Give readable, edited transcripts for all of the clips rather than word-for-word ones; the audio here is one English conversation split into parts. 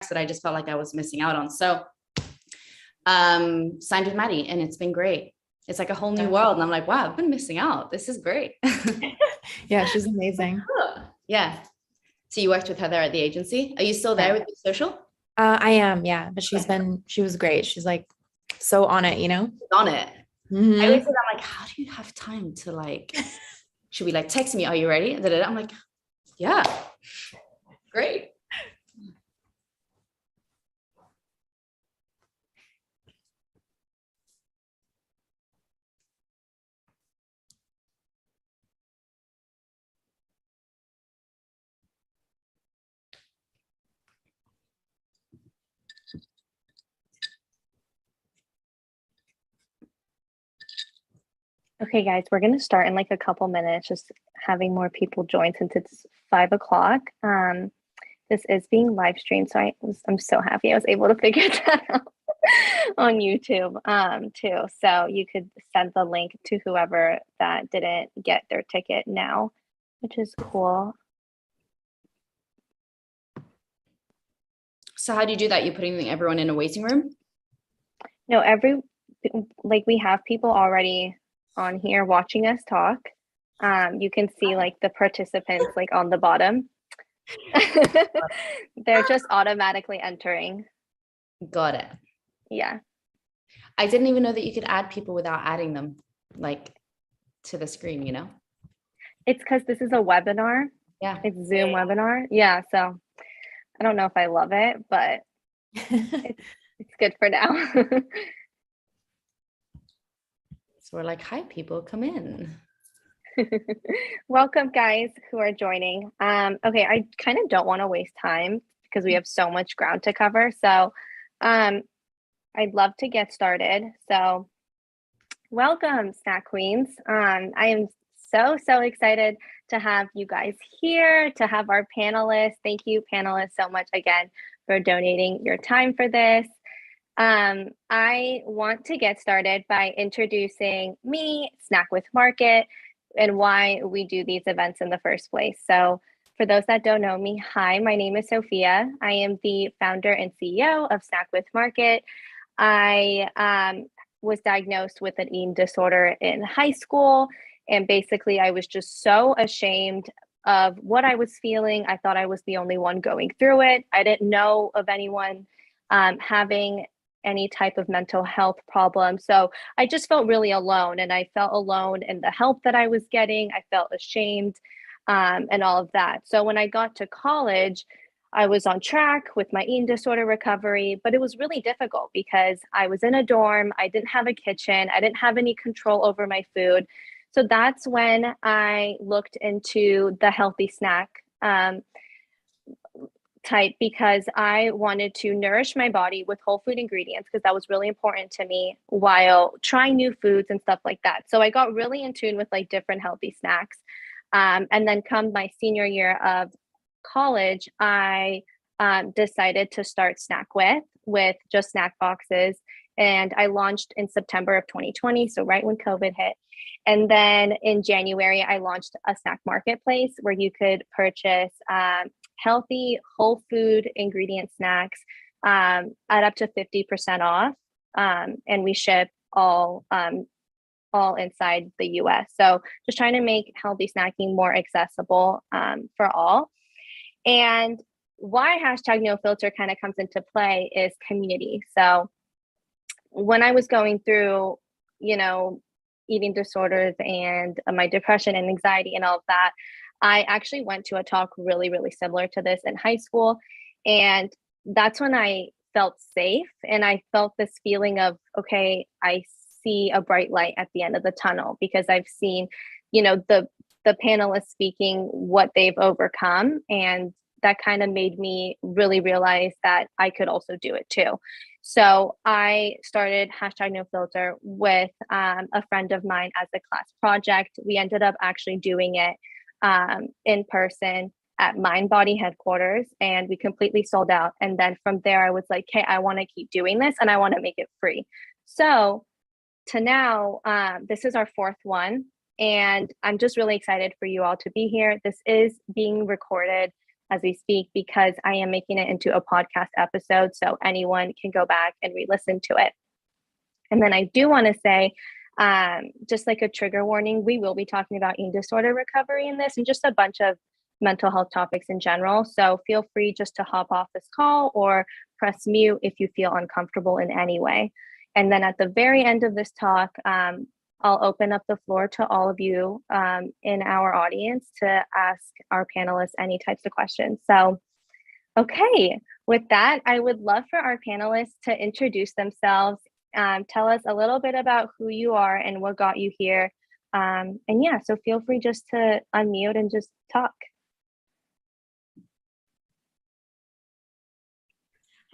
that I just felt like I was missing out on. So signed with Maddie, and it's been great. It's like a whole new world. And I'm like, wow, I've been missing out. This is great. Yeah, she's amazing. Yeah. So you worked with her there at the agency. Are you still there with the social? I am, yeah. But she was great. She's like so on it, you know? On it. Mhm. I always say, I'm like, how do you have time to like, should we like text me? Are you ready? I'm like, yeah, great. Okay, guys, we're going to start in like a couple minutes, just having more people join since it's 5 o'clock. This is being live streamed, so I'm so happy I was able to figure that out on YouTube too. So you could send the link to whoever that didn't get their ticket now, which is cool. So how do you do that? You're putting everyone in a waiting room? No, we have people already on here watching us talk. You can see like the participants like on the bottom. They're just automatically entering. Got it. Yeah. I didn't even know that you could add people without adding them like to the screen, you know? It's because this is a webinar. Yeah. It's Zoom webinar. Yeah. So I don't know if I love it, but it's good for now. So we're like, hi, people, come in. Welcome, guys who are joining. Okay, I kind of don't want to waste time because we have so much ground to cover. So I'd love to get started. So welcome, Snack Queens. I am so excited to have you guys here, to have our panelists. Thank you, panelists, so much again for donating your time for this. I want to get started by introducing me, Snack with Market, and why we do these events in the first place. So for those that don't know me, hi, my name is Sophia. I am the founder and CEO of Snack with Market. I was diagnosed with an eating disorder in high school. And basically, I was just so ashamed of what I was feeling. I thought I was the only one going through it. I didn't know of anyone having any type of mental health problem. So I just felt really alone, and I felt alone in the help that I was getting. I felt ashamed and all of that. So when I got to college, I was on track with my eating disorder recovery, but it was really difficult because I was in a dorm. I didn't have a kitchen. I didn't have any control over my food. So that's when I looked into the healthy snack type, because I wanted to nourish my body with whole food ingredients, because that was really important to me while trying new foods and stuff like that. So I got really in tune with like different healthy snacks. And then come my senior year of college, I decided to start Snack with just snack boxes. And I launched in September of 2020, so right when COVID hit. And then in January, I launched a snack marketplace where you could purchase healthy whole food ingredient snacks at up to 50% off. And we ship all inside the US. So just trying to make healthy snacking more accessible for all. And why hashtag no filter kind of comes into play is community. So when I was going through, eating disorders and my depression and anxiety and all of that, I actually went to a talk really, really similar to this in high school. And that's when I felt safe. And I felt this feeling of, okay, I see a bright light at the end of the tunnel, because I've seen, the panelists speaking what they've overcome. And that kind of made me really realize that I could also do it too. So I started hashtag no filter with a friend of mine as a class project. We ended up actually doing it in person at MindBody headquarters, and we completely sold out. And then from there, I was like, hey, I want to keep doing this and I want to make it free. So to now, this is our fourth one. And I'm just really excited for you all to be here. This is being recorded as we speak, because I am making it into a podcast episode. So anyone can go back and re-listen to it. And then I do want to say, just like a trigger warning, we will be talking about eating disorder recovery in this and just a bunch of mental health topics in general. So feel free just to hop off this call or press mute if you feel uncomfortable in any way. And then at the very end of this talk, I'll open up the floor to all of you in our audience to ask our panelists any types of questions. So, okay, with that, I would love for our panelists to introduce themselves, tell us a little bit about who you are and what got you here. And yeah, so feel free just to unmute and just talk.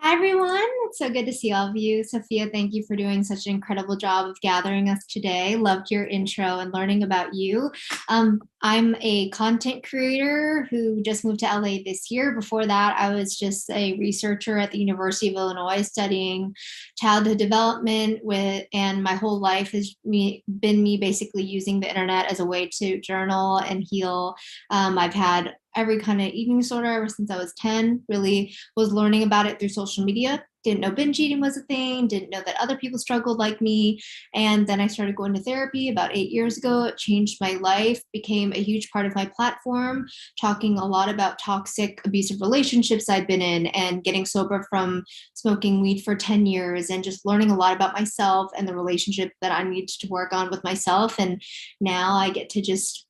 Hi, everyone. It's so good to see all of you. Sophia, thank you for doing such an incredible job of gathering us today. Loved your intro and learning about you. I'm a content creator who just moved to LA this year. Before that, I was just a researcher at the University of Illinois studying childhood development and my whole life has been me basically using the internet as a way to journal and heal. I've had every kind of eating disorder ever since I was 10, really was learning about it through social media. Didn't know binge eating was a thing, didn't know that other people struggled like me. And then I started going to therapy about 8 years ago. It changed my life, became a huge part of my platform, talking a lot about toxic, abusive relationships I'd been in and getting sober from smoking weed for 10 years and just learning a lot about myself and the relationship that I needed to work on with myself. And now I get to just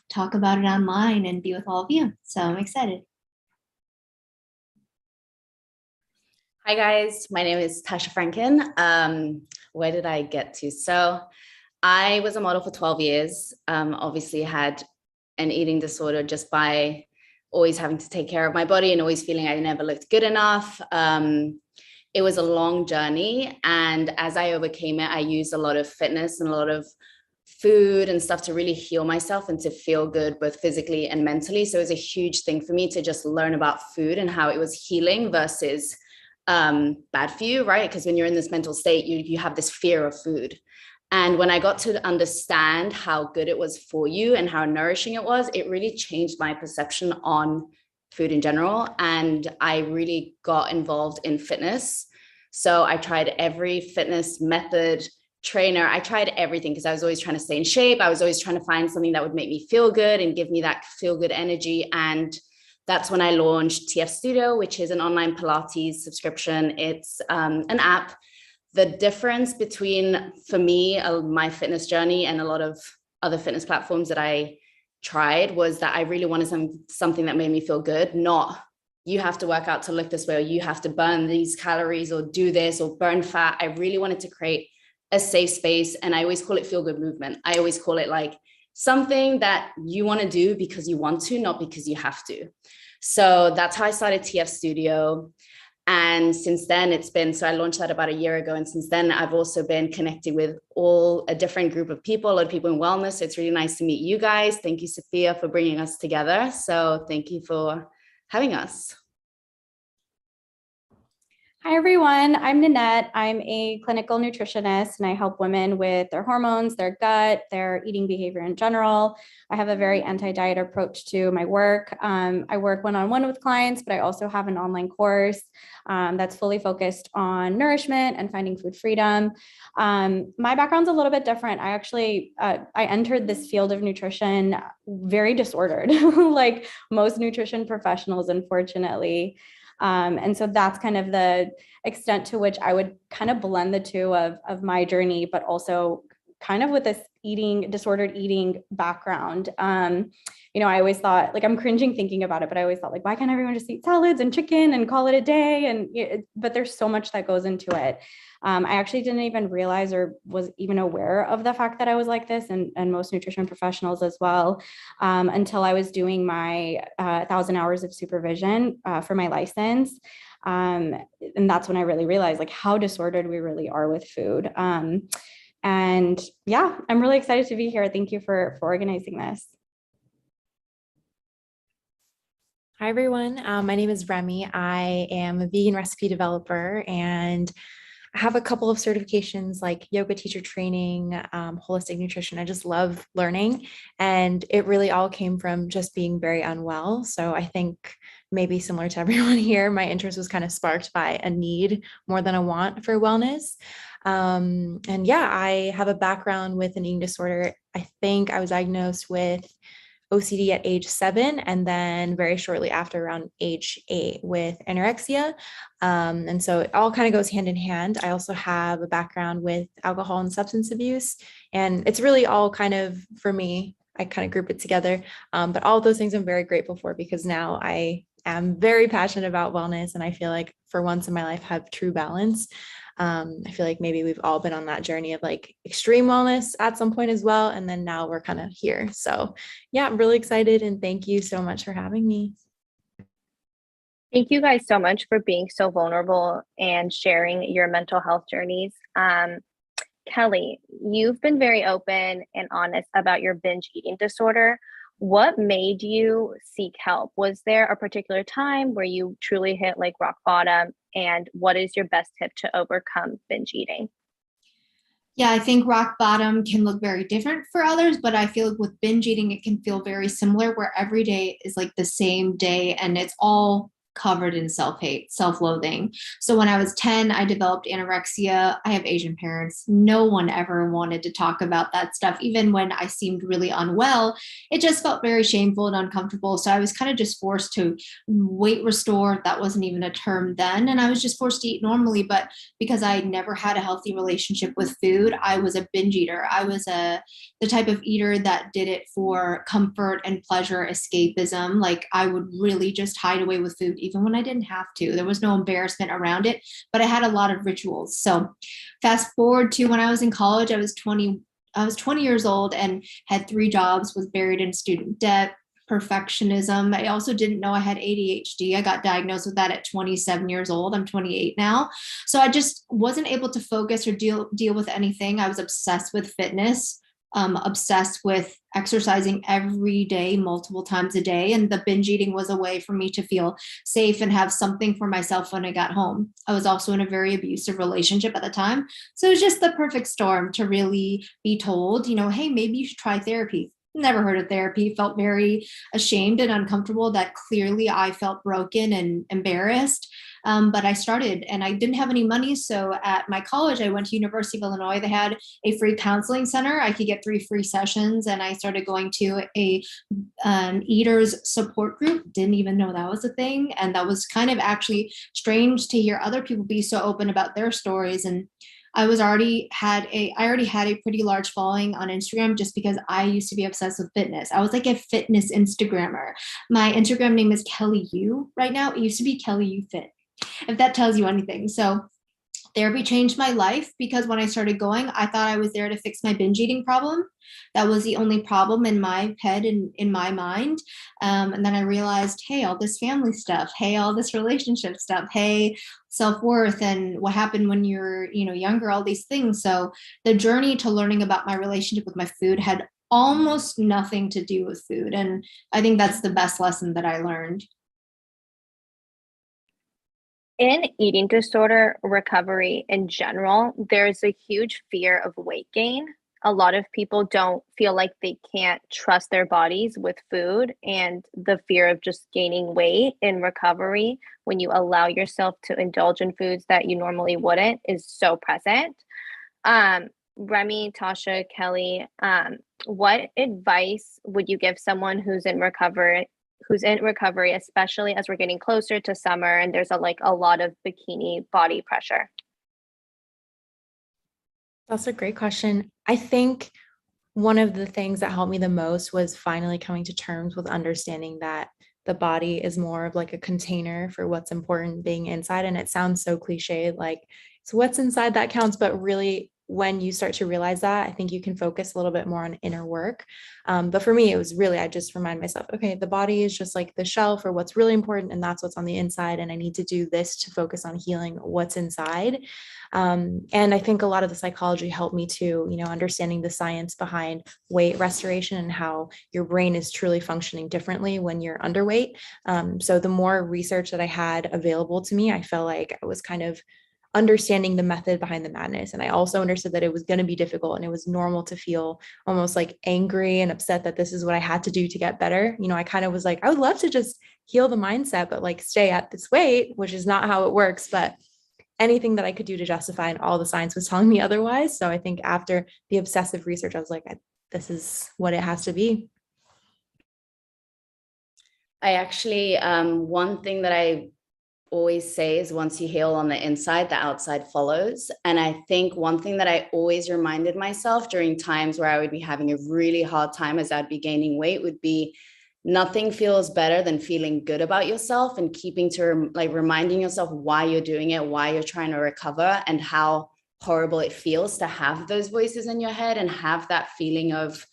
talk about it online and be with all of you. So I'm excited. Hi guys, my name is Tasha Franken. Where did I get to? So I was a model for 12 years, obviously had an eating disorder just by always having to take care of my body and always feeling I never looked good enough. It was a long journey. And as I overcame it, I used a lot of fitness and a lot of food and stuff to really heal myself and to feel good, both physically and mentally. So it was a huge thing for me to just learn about food and how it was healing versus bad for you, right? Because when you're in this mental state, you have this fear of food. And when I got to understand how good it was for you and how nourishing it was, it really changed my perception on food in general. And I really got involved in fitness. So I tried every fitness method, trainer. I tried everything because I was always trying to stay in shape. I was always trying to find something that would make me feel good and give me that feel good energy. And that's when I launched TF Studio, which is an online Pilates subscription. It's an app. The difference between, for me, my fitness journey and a lot of other fitness platforms that I tried was that I really wanted something that made me feel good, not you have to work out to look this way, or you have to burn these calories or do this or burn fat. I really wanted to create a safe space. And I always call it feel good movement. I always call it like something that you want to do because you want to, not because you have to. So that's how I started TF Studio. And since then so I launched that about a year ago. And since then I've also been connected with a different group of people, a lot of people in wellness. So it's really nice to meet you guys. Thank you, Sophia, for bringing us together. So thank you for having us. Hi, everyone. I'm Nanette. I'm a clinical nutritionist, and I help women with their hormones, their gut, their eating behavior in general. I have a very anti-diet approach to my work. I work one-on-one with clients, but I also have an online course that's fully focused on nourishment and finding food freedom. My background's a little bit different. I entered this field of nutrition very disordered, like most nutrition professionals, unfortunately. And so that's kind of the extent to which I would kind of blend the two of my journey, but also kind of with this disordered eating background. I always thought, like, I'm cringing thinking about it, but I always thought, like, why can't everyone just eat salads and chicken and call it a day? But there's so much that goes into it. I actually didn't even realize or was even aware of the fact that I was like this, and most nutrition professionals as well, until I was doing my 1,000 hours of supervision for my license. And that's when I really realized, like, how disordered we really are with food. And yeah, I'm really excited to be here. Thank you for organizing this. Hi, everyone. My name is Remy. I am a vegan recipe developer, and I have a couple of certifications like yoga teacher training, holistic nutrition. I just love learning, and it really all came from just being very unwell. So I think maybe similar to everyone here, my interest was kind of sparked by a need more than a want for wellness. And yeah, I have a background with an eating disorder. I think I was diagnosed with OCD at age 7, and then very shortly after, around age 8, with anorexia. And so it all kind of goes hand in hand. I also have a background with alcohol and substance abuse, and it's really all kind of, for me, I kind of group it together. But all of those things I'm very grateful for, because now I am very passionate about wellness, and I feel like for once in my life have true balance. I feel like maybe we've all been on that journey of like extreme wellness at some point as well. And then now we're kind of here. So yeah, I'm really excited, and thank you so much for having me. Thank you guys so much for being so vulnerable and sharing your mental health journeys. Kelly, you've been very open and honest about your binge eating disorder. What made you seek help? Was there a particular time where you truly hit like rock bottom? And what is your best tip to overcome binge eating? Yeah, I think rock bottom can look very different for others, but I feel like with binge eating, it can feel very similar, where every day is like the same day and it's all covered in self-hate, self-loathing. So when I was 10, I developed anorexia. I have Asian parents. No one ever wanted to talk about that stuff. Even when I seemed really unwell, it just felt very shameful and uncomfortable. So I was kind of just forced to weight restore. That wasn't even a term then. And I was just forced to eat normally. But because I never had a healthy relationship with food, I was a binge eater. I was the type of eater that did it for comfort and pleasure, escapism. Like I would really just hide away with food even when I didn't have to. There was no embarrassment around it, but I had a lot of rituals. So fast forward to when I was in college, I was 20 years old and had 3 jobs, was buried in student debt, perfectionism. I also didn't know I had ADHD. I got diagnosed with that at 27 years old. I'm 28 now. So I just wasn't able to focus or deal with anything. I was obsessed with fitness, obsessed with exercising every day, multiple times a day. And the binge eating was a way for me to feel safe and have something for myself when I got home. I was also in a very abusive relationship at the time. So it was just the perfect storm to really be told, hey, maybe you should try therapy. Never heard of therapy, felt very ashamed and uncomfortable that clearly I felt broken and embarrassed. But I started, and I didn't have any money. So at my college, I went to University of Illinois. They had a free counseling center. I could get 3 free sessions, and I started going to an eaters support group. Didn't even know that was a thing. And that was kind of actually strange to hear other people be so open about their stories. And I already had a pretty large following on Instagram just because I used to be obsessed with fitness. I was like a fitness Instagrammer. My Instagram name is Kelly U right now. It used to be Kelly U Fit, if that tells you anything. So therapy changed my life because when I started going, I thought I was there to fix my binge eating problem. That was the only problem in my head and in my mind. And then I realized, hey, all this family stuff, hey, all this relationship stuff, hey, self-worth and what happened when you're, younger, all these things. So the journey to learning about my relationship with my food had almost nothing to do with food. And I think that's the best lesson that I learned. In eating disorder recovery in general, there's a huge fear of weight gain. A lot of people don't feel like they can't trust their bodies with food, and the fear of just gaining weight in recovery when you allow yourself to indulge in foods that you normally wouldn't is so present. Remy, Tasha, Kelly, what advice would you give someone who's in recovery, especially as we're getting closer to summer and there's a lot of bikini body pressure? That's a great question. I think one of the things that helped me the most was finally coming to terms with understanding that the body is more of like a container for what's important being inside. And it sounds so cliche, like it's what's inside that counts, but really when you start to realize that, I think you can focus a little bit more on inner work. But for me, it was really, I just remind myself, okay, the body is just like the shelf or what's really important. And that's what's on the inside. And I need to do this to focus on healing what's inside. And I think a lot of the psychology helped me too, understanding the science behind weight restoration and how your brain is truly functioning differently when you're underweight. So the more research that I had available to me, I felt like I was kind of understanding the method behind the madness. And I also understood that it was going to be difficult and it was normal to feel almost like angry and upset that this is what I had to do to get better. You know, I kind of was like, I would love to just heal the mindset, but like stay at this weight, which is not how it works. But anything that I could do to justify, and all the science was telling me otherwise. So I think after the obsessive research, I was like, this is what it has to be. I actually, one thing that I always say is once you heal on the inside, the outside follows. And I think one thing that I always reminded myself during times where I would be having a really hard time as I'd be gaining weight would be nothing feels better than feeling good about yourself and keeping to like reminding yourself why you're doing it, why you're trying to recover, and how horrible it feels to have those voices in your head and have that feeling of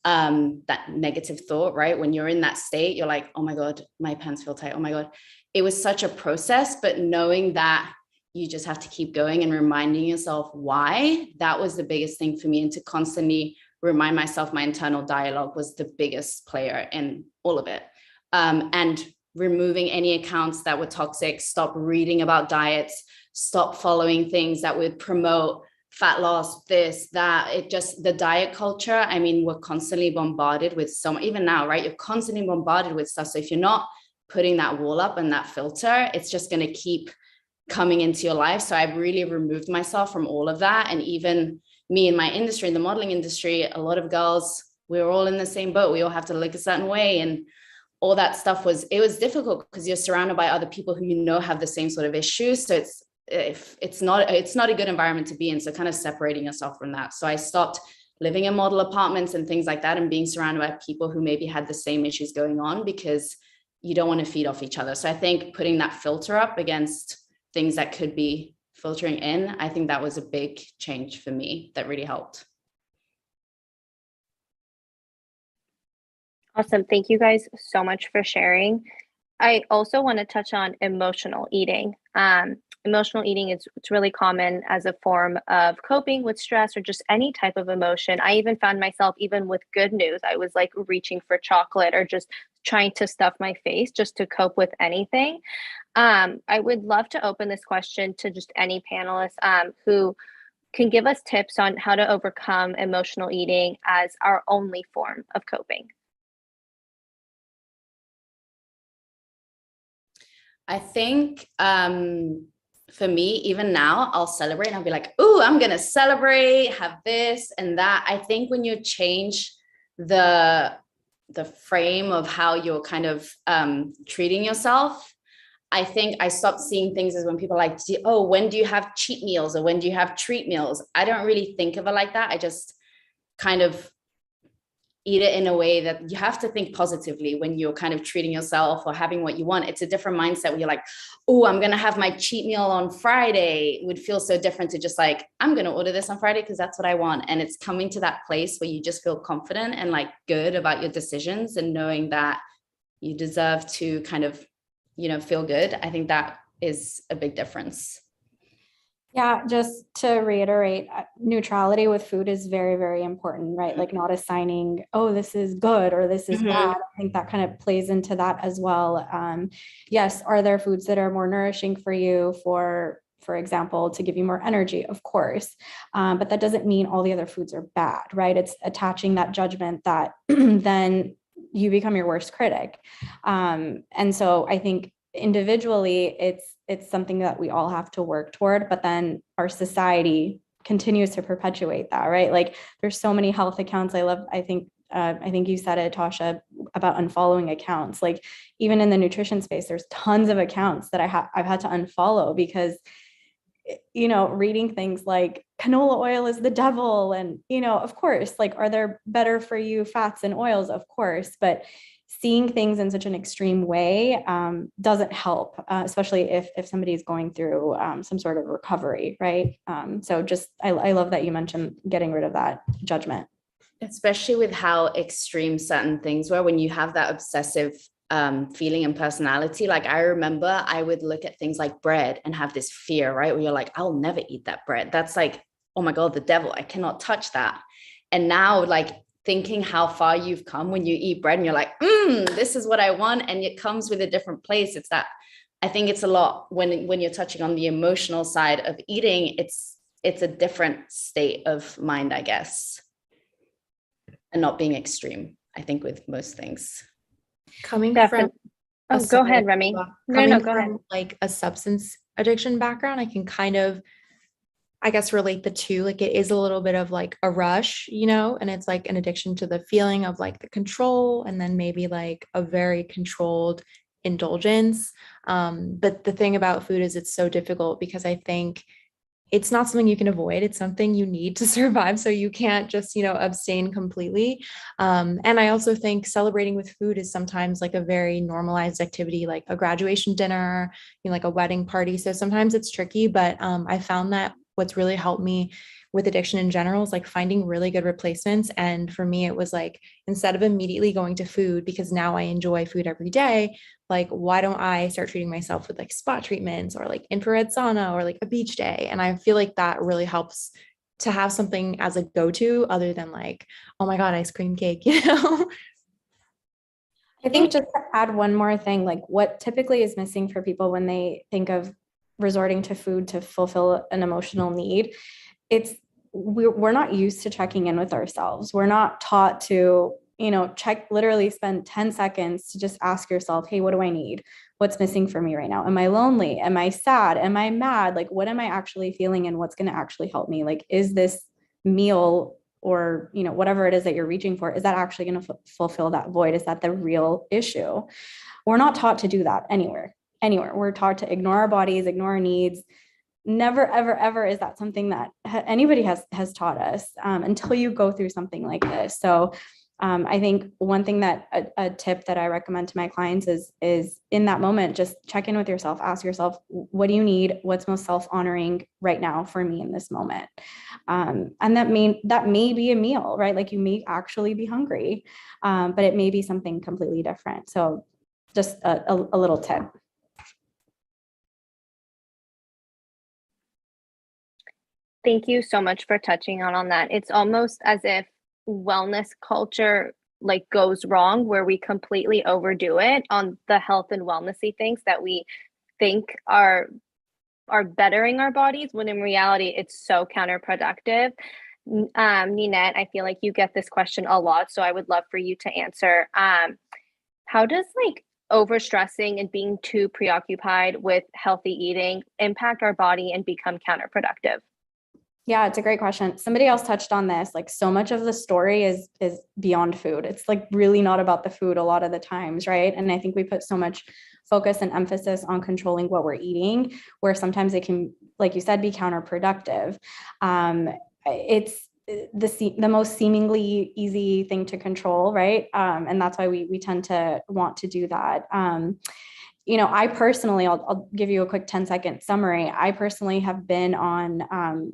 that negative thought, right? When you're in that state, you're like, oh my God, my pants feel tight. Oh my God. It was such a process, but knowing that you just have to keep going and reminding yourself why, that was the biggest thing for me. And to constantly remind myself, my internal dialogue was the biggest player in all of it. And removing any accounts that were toxic, stop reading about diets, stop following things that would promote fat loss, this, that. It just, the diet culture, I mean, we're constantly bombarded with even now, right? You're constantly bombarded with stuff. So if you're not putting that wall up and that filter, it's just going to keep coming into your life. So I've really removed myself from all of that. And even me in my industry, in the modeling industry, a lot of girls, we were all in the same boat. We all have to look a certain way. And all that stuff was difficult because you're surrounded by other people who, you know, have the same sort of issues. So it's not a good environment to be in. So kind of separating yourself from that. So I stopped living in model apartments and things like that and being surrounded by people who maybe had the same issues going on, because you don't want to feed off each other. So I think putting that filter up against things that could be filtering in, I think that was a big change for me that really helped. Awesome. Thank you guys so much for sharing. I also want to touch on emotional eating. Emotional eating it's really common as a form of coping with stress or just any type of emotion. I even found myself, even with good news, I was like reaching for chocolate or just trying to stuff my face just to cope with anything. I would love to open this question to just any panelists who can give us tips on how to overcome emotional eating as our only form of coping. I think for me, even now, I'll celebrate and I'll be like, oh, I'm going to celebrate, have this and that. I think when you change the frame of how you're kind of treating yourself, I think I stopped seeing things as when people are like, oh, when do you have cheat meals or when do you have treat meals? I don't really think of it like that. I just kind of eat it in a way that you have to think positively when you're kind of treating yourself or having what you want. It's a different mindset where you're like, oh, I'm going to have my cheat meal on Friday. It would feel so different to just like, I'm going to order this on Friday because that's what I want. And it's coming to that place where you just feel confident and like good about your decisions and knowing that you deserve to kind of, you know, feel good. I think that is a big difference. Yeah, just to reiterate, neutrality with food is very, very important, right? Like not assigning, oh, this is good or this is bad. I think that kind of plays into that as well. Yes, are there foods that are more nourishing for you, for example, to give you more energy? Of course. But that doesn't mean all the other foods are bad, right? It's attaching that judgment that then you become your worst critic. And so I think individually, it's something that we all have to work toward, but then our society continues to perpetuate that, right? Like there's so many health accounts. I think you said it, Tasha, about unfollowing accounts. Like even in the nutrition space, there's tons of accounts that I've had to unfollow because, you know, reading things like canola oil is the devil. And, you know, of course, like, are there better for you fats and oils? Of course, but seeing things in such an extreme way doesn't help, especially if somebody is going through some sort of recovery, right? So just, I love that you mentioned getting rid of that judgment. Especially with how extreme certain things were when you have that obsessive feeling and personality. Like I remember I would look at things like bread and have this fear, right? Where you're like, I'll never eat that bread. That's like, oh my God, the devil, I cannot touch that. And now like, thinking how far you've come when you eat bread and you're like, this is what I want. And it comes with a different place. It's that I think it's a lot when you're touching on the emotional side of eating, it's a different state of mind, I guess, and not being extreme, I think, with most things. Coming Definitely. from Oh, go ahead, Remy. No, go ahead. like a substance addiction background, I can kind of, I guess, relate the two. Like it is a little bit of like a rush, and it's like an addiction to the feeling of like the control, and then maybe like a very controlled indulgence. But the thing about food is it's so difficult because I think it's not something you can avoid. It's something you need to survive. So you can't just, abstain completely. And I also think celebrating with food is sometimes like a very normalized activity, like a graduation dinner, like a wedding party. So sometimes it's tricky, but I found that what's really helped me with addiction in general is like finding really good replacements. And for me, it was like, instead of immediately going to food, because now I enjoy food every day, like, why don't I start treating myself with like spa treatments or like infrared sauna or like a beach day? And I feel like that really helps to have something as a go-to other than like, oh my God, ice cream cake, I think just to add one more thing, like what typically is missing for people when they think of resorting to food to fulfill an emotional need, we're not used to checking in with ourselves. We're not taught to, literally spend 10 seconds to just ask yourself, hey, what do I need? What's missing for me right now? Am I lonely? Am I sad? Am I mad? Like, what am I actually feeling and what's going to actually help me? Like, is this meal or, whatever it is that you're reaching for, is that actually going to fulfill that void? Is that the real issue? We're not taught to do that anywhere. We're taught to ignore our bodies, ignore our needs. Never, ever, ever is that something that anybody has taught us until you go through something like this. So I think one thing that a tip that I recommend to my clients is in that moment, just check in with yourself, ask yourself, what do you need? What's most self-honoring right now for me in this moment? And that may be a meal, right? Like you may actually be hungry, but it may be something completely different. So just a little tip. Thank you so much for touching on that. It's almost as if wellness culture like goes wrong where we completely overdo it on the health and wellnessy things that we think are bettering our bodies, when in reality it's so counterproductive. Ninette, I feel like you get this question a lot, so I would love for you to answer. How does like overstressing and being too preoccupied with healthy eating impact our body and become counterproductive? Yeah, it's a great question. Somebody else touched on this. Like so much of the story is beyond food. It's like really not about the food a lot of the times, right? And I think we put so much focus and emphasis on controlling what we're eating, where sometimes it can, like you said, be counterproductive. It's the most seemingly easy thing to control, right? And that's why we tend to want to do that. I personally, I'll give you a quick 10-second summary. I personally have been on,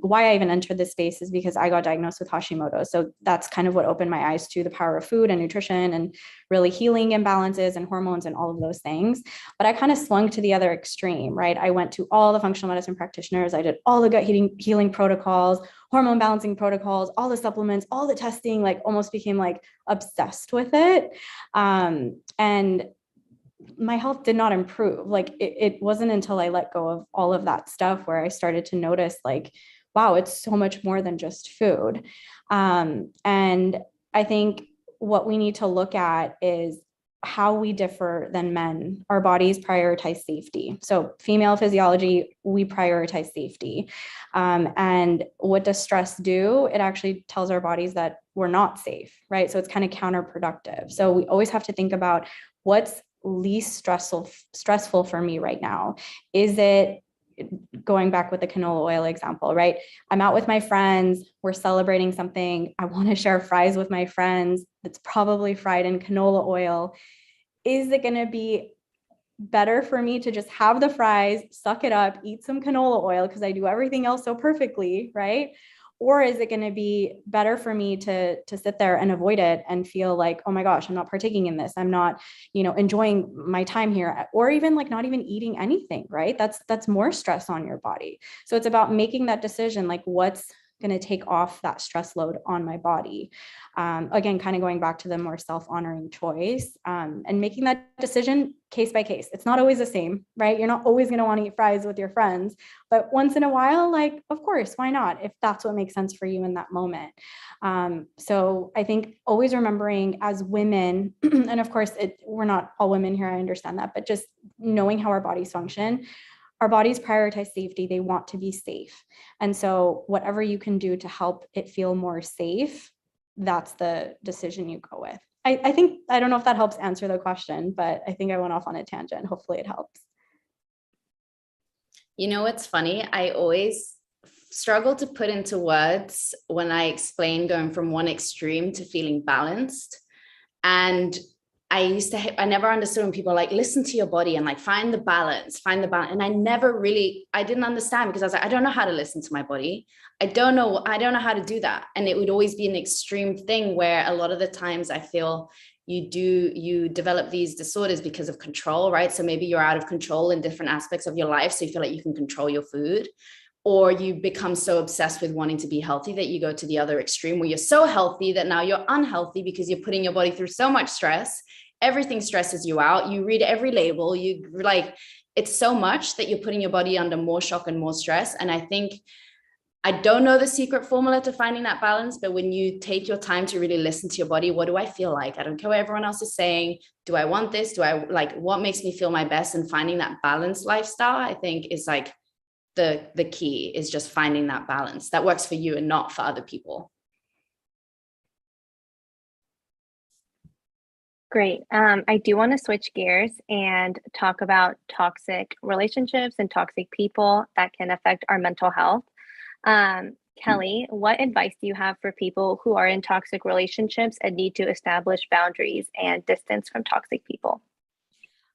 why I even entered this space is because I got diagnosed with Hashimoto. So that's kind of what opened my eyes to the power of food and nutrition and really healing imbalances and hormones and all of those things. But I kind of swung to the other extreme, right? I went to all the functional medicine practitioners. I did all the gut healing protocols, hormone balancing protocols, all the supplements, all the testing, like almost became like obsessed with it. And my health did not improve. Like it wasn't until I let go of all of that stuff where I started to notice like, wow, it's so much more than just food. And I think what we need to look at is how we differ than men. Our bodies prioritize safety. So female physiology, we prioritize safety. And what does stress do? It actually tells our bodies that we're not safe, right? So it's kind of counterproductive. So we always have to think about what's least stressful for me right now. Is it, going back with the canola oil example, right? I'm out with my friends, we're celebrating something, I want to share fries with my friends that's probably fried in canola oil. Is it going to be better for me to just have the fries, suck it up, eat some canola oil because I do everything else so perfectly, right? Or is it going to be better for me to sit there and avoid it and feel like, oh my gosh, I'm not partaking in this. I'm not, enjoying my time here, or even like not even eating anything, right? That's more stress on your body. So it's about making that decision, like what's going to take off that stress load on my body. Again, kind of going back to the more self-honoring choice, and making that decision case by case. It's not always the same, right? You're not always going to want to eat fries with your friends, but once in a while, like, of course, why not? If that's what makes sense for you in that moment. So I think always remembering as women, and of course, we're not all women here, I understand that, but just knowing how our bodies function. Our bodies prioritize safety. They want to be safe. And so whatever you can do to help it feel more safe, that's the decision you go with. I think, I don't know if that helps answer the question, but I think I went off on a tangent. Hopefully it helps. You know what's funny? I always struggle to put into words when I explain going from one extreme to feeling balanced. And I never understood when people are like, listen to your body and like find the balance. And I didn't understand, because I was like, I don't know how to listen to my body. I don't know how to do that. And it would always be an extreme thing where a lot of the times I feel you develop these disorders because of control, right? So maybe you're out of control in different aspects of your life. So you feel like you can control your food, or you become so obsessed with wanting to be healthy that you go to the other extreme where you're so healthy that now you're unhealthy because you're putting your body through so much stress. Everything stresses you out. You read every label. It's so much that you're putting your body under more shock and more stress. And I don't know the secret formula to finding that balance, but when you take your time to really listen to your body, what do I feel like? I don't care what everyone else is saying. Do I want this? What makes me feel my best? And finding that balanced lifestyle, I think, is like the key, is just finding that balance that works for you and not for other people. Great. I do want to switch gears and talk about toxic relationships and toxic people that can affect our mental health. Kelly, what advice do you have for people who are in toxic relationships and need to establish boundaries and distance from toxic people?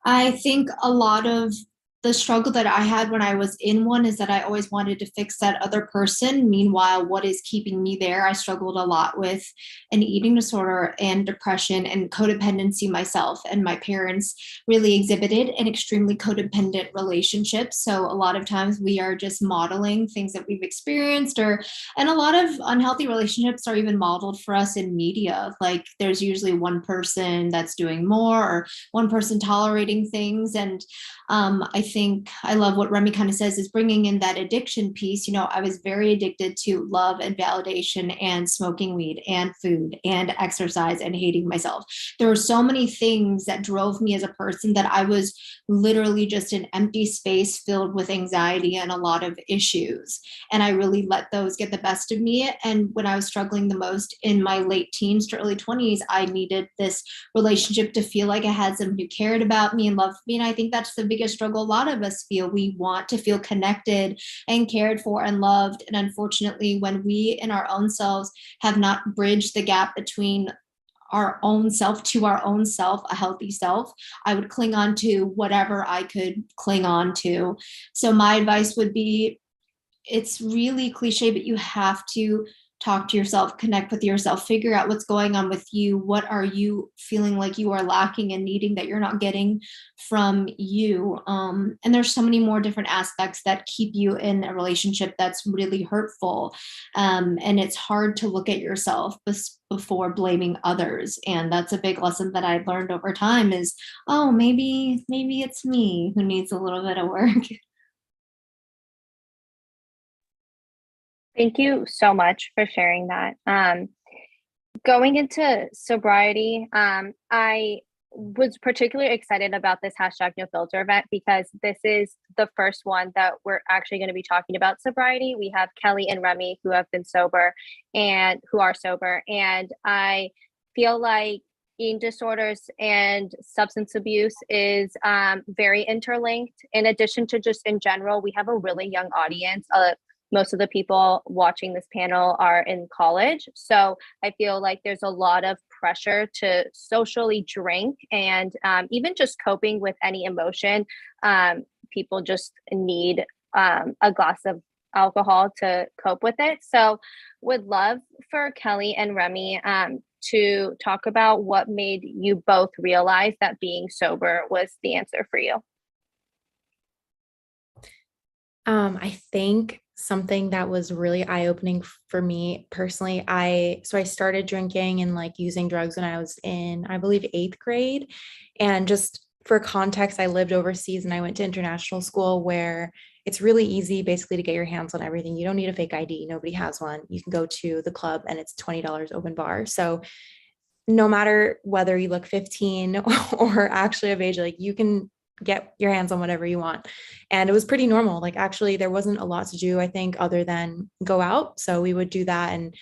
I think a lot of the struggle that I had when I was in one is that I always wanted to fix that other person. Meanwhile, what is keeping me there? I struggled a lot with an eating disorder and depression and codependency myself. And my parents really exhibited an extremely codependent relationship. So a lot of times we are just modeling things that we've experienced, and a lot of unhealthy relationships are even modeled for us in media. Like there's usually one person that's doing more, or one person tolerating things. And I think I love what Remy kind of says, is bringing in that addiction piece. You know, I was very addicted to love and validation and smoking weed and food and exercise and hating myself. There were so many things that drove me as a person that I was literally just an empty space filled with anxiety and a lot of issues. And I really let those get the best of me. And when I was struggling the most in my late teens to early 20s, I needed this relationship to feel like I had someone who cared about me and loved me. And I think that's the biggest struggle a lot of us feel. We want to feel connected and cared for and loved. And unfortunately, when we in our own selves have not bridged the gap between our own self to our own self, a healthy self, I would cling on to whatever I could cling on to. So my advice would be, it's really cliche, but you have to talk to yourself, connect with yourself, figure out what's going on with you. What are you feeling like you are lacking and needing that you're not getting from you? And there's so many more different aspects that keep you in a relationship that's really hurtful. And it's hard to look at yourself before blaming others. And that's a big lesson that I learned over time is, oh, maybe it's me who needs a little bit of work. Thank you so much for sharing that. Going into sobriety, I was particularly excited about this #NoFilter event because this is the first one that we're actually going to be talking about sobriety. We have Kelly and Remy who have been sober and who are sober. And I feel like eating disorders and substance abuse is very interlinked. In addition to just in general, we have a really young audience. Most of the people watching this panel are in college. So I feel like there's a lot of pressure to socially drink and even just coping with any emotion. People just need a glass of alcohol to cope with it. So would love for Kelly and Remy to talk about what made you both realize that being sober was the answer for you. I think something that was really eye-opening for me personally. So I started drinking and like using drugs when I was in, I believe, 8th grade. And just for context, I lived overseas and I went to international school where it's really easy basically to get your hands on everything. You don't need a fake ID. Nobody has one. You can go to the club and it's $20 open bar. So no matter whether you look 15 or actually of age, like you can get your hands on whatever you want. And it was pretty normal. Like actually there wasn't a lot to do, I think, other than go out. So we would do that. And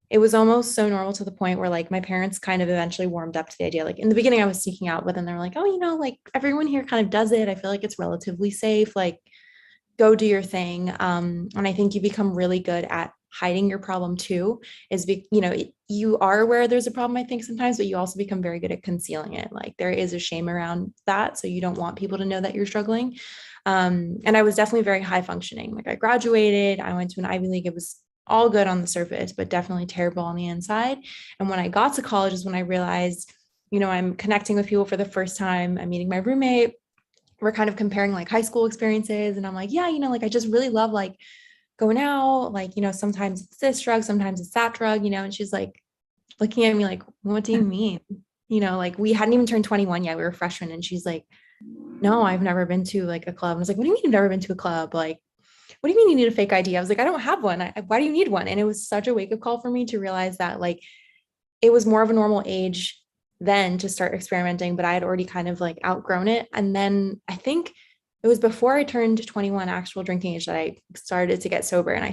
it was almost so normal to the point where like my parents kind of eventually warmed up to the idea. Like in the beginning I was sneaking out, but then they're like, oh, like everyone here kind of does it. I feel like it's relatively safe. Like go do your thing. And I think you become really good at hiding your problem too, you are aware there's a problem, I think sometimes, but you also become very good at concealing it. Like there is a shame around that. So you don't want people to know that you're struggling. And I was definitely very high functioning. Like I graduated, I went to an Ivy League. It was all good on the surface, but definitely terrible on the inside. And when I got to college is when I realized, I'm connecting with people for the first time. I'm meeting my roommate. We're kind of comparing like high school experiences. And I'm like, yeah, like I just really love like going out, like, sometimes it's this drug, sometimes it's that drug, and she's like looking at me like, what do you mean? Like we hadn't even turned 21 yet. We were freshmen. And she's like, no, I've never been to like a club. I was like, what do you mean you've never been to a club? Like, what do you mean you need a fake ID? I was like, I don't have one. Why do you need one? And it was such a wake up call for me to realize that like, it was more of a normal age then to start experimenting, but I had already kind of like outgrown it. And then I think it was before I turned 21, actual drinking age, that I started to get sober. And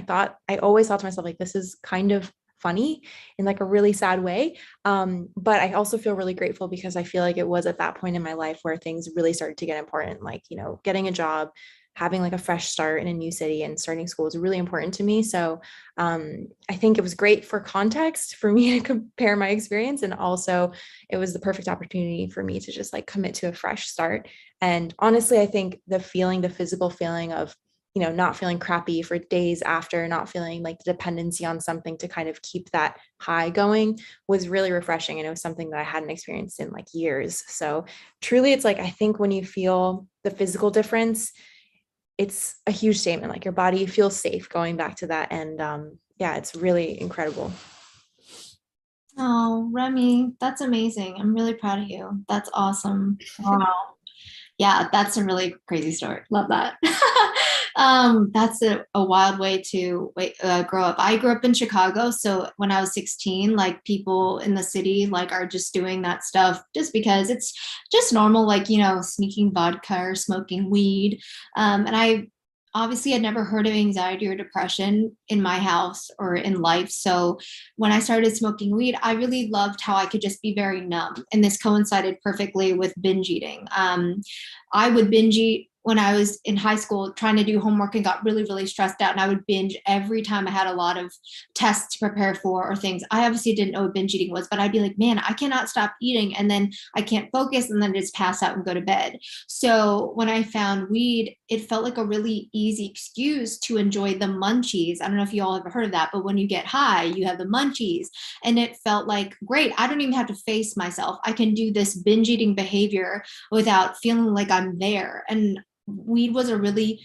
I always thought to myself, like, this is kind of funny in like a really sad way. But I also feel really grateful because I feel like it was at that point in my life where things really started to get important, like, getting a job, having like a fresh start in a new city and starting school is really important to me. So I think it was great for context for me to compare my experience. And also it was the perfect opportunity for me to just like commit to a fresh start. And honestly, I think the physical feeling of, not feeling crappy for days after, not feeling like the dependency on something to kind of keep that high going was really refreshing. And it was something that I hadn't experienced in like years. So truly, it's like, I think when you feel the physical difference, it's a huge statement. Like your body feels safe going back to that. And yeah, it's really incredible. Oh, Remy, that's amazing. I'm really proud of you. That's awesome. Wow. Yeah, that's a really crazy story. Love that. That's a wild way to grow up. I grew up in Chicago, so when I was 16, like people in the city like are just doing that stuff just because it's just normal, like sneaking vodka or smoking weed. And I obviously had never heard of anxiety or depression in my house or in life. So when I started smoking weed, I really loved how I could just be very numb. And this coincided perfectly with binge eating. I would binge eat when I was in high school trying to do homework and got really, really stressed out. And I would binge every time I had a lot of tests to prepare for or things. I obviously didn't know what binge eating was, but I'd be like, man, I cannot stop eating. And then I can't focus and then just pass out and go to bed. So when I found weed, it felt like a really easy excuse to enjoy the munchies. I don't know if you all have heard of that, but when you get high, you have the munchies. And it felt like, great, I don't even have to face myself. I can do this binge eating behavior without feeling like I'm there. And weed was a really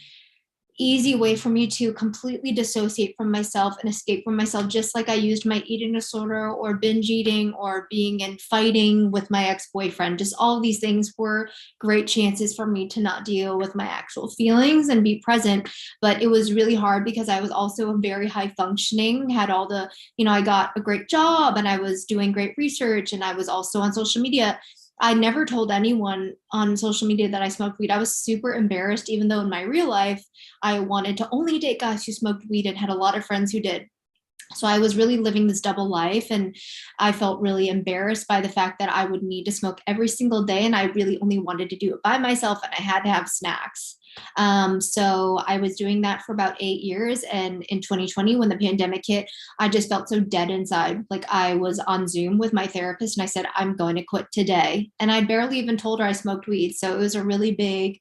easy way for me to completely dissociate from myself and escape from myself, just like I used my eating disorder or binge eating or being in fighting with my ex-boyfriend. Just all of these things were great chances for me to not deal with my actual feelings and be present. But it was really hard because I was also very high functioning, had all the, I got a great job and I was doing great research and I was also on social media. I never told anyone on social media that I smoked weed. I was super embarrassed, even though in my real life, I wanted to only date guys who smoked weed and had a lot of friends who did. So I was really living this double life. And I felt really embarrassed by the fact that I would need to smoke every single day. And I really only wanted to do it by myself and I had to have snacks. So I was doing that for about 8 years. And in 2020, when the pandemic hit, I just felt so dead inside. Like I was on Zoom with my therapist and I said, I'm going to quit today. And I barely even told her I smoked weed. So it was a really big,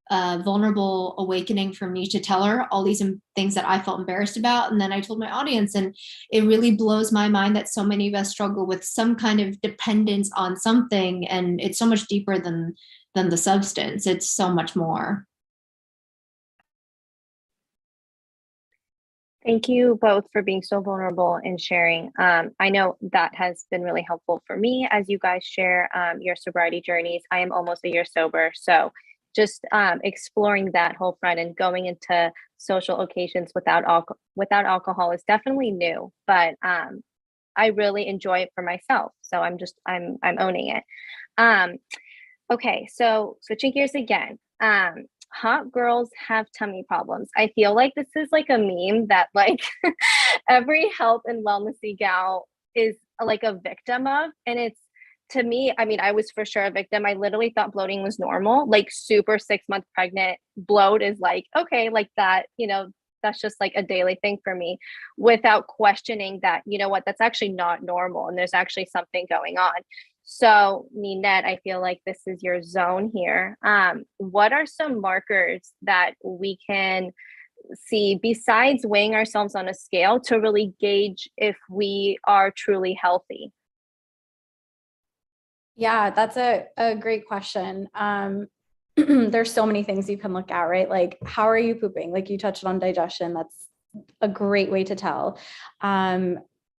vulnerable awakening for me to tell her all these things that I felt embarrassed about. And then I told my audience, and it really blows my mind that so many of us struggle with some kind of dependence on something. And it's so much deeper than the substance. It's so much more. Thank you both for being so vulnerable and sharing. I know that has been really helpful for me as you guys share your sobriety journeys. I am almost a year sober, so just exploring that whole front and going into social occasions without alcohol is definitely new, but I really enjoy it for myself. So I'm owning it. Um, Okay, so switching gears again. Hot girls have tummy problems. I feel like this is like a meme that like every health and wellnessy gal is like a victim of. And it's to me, I mean, I was for sure a victim. I literally thought bloating was normal, like super 6 month pregnant. Bloat is like, okay, like that, that's just like a daily thing for me without questioning that, you know what, that's actually not normal. And there's actually something going on. So, Ninette, I feel like this is your zone here. What are some markers that we can see besides weighing ourselves on a scale to really gauge if we are truly healthy? Yeah, that's a great question. There's so many things you can look at, right? Like, how are you pooping? Like you touched on digestion. That's a great way to tell.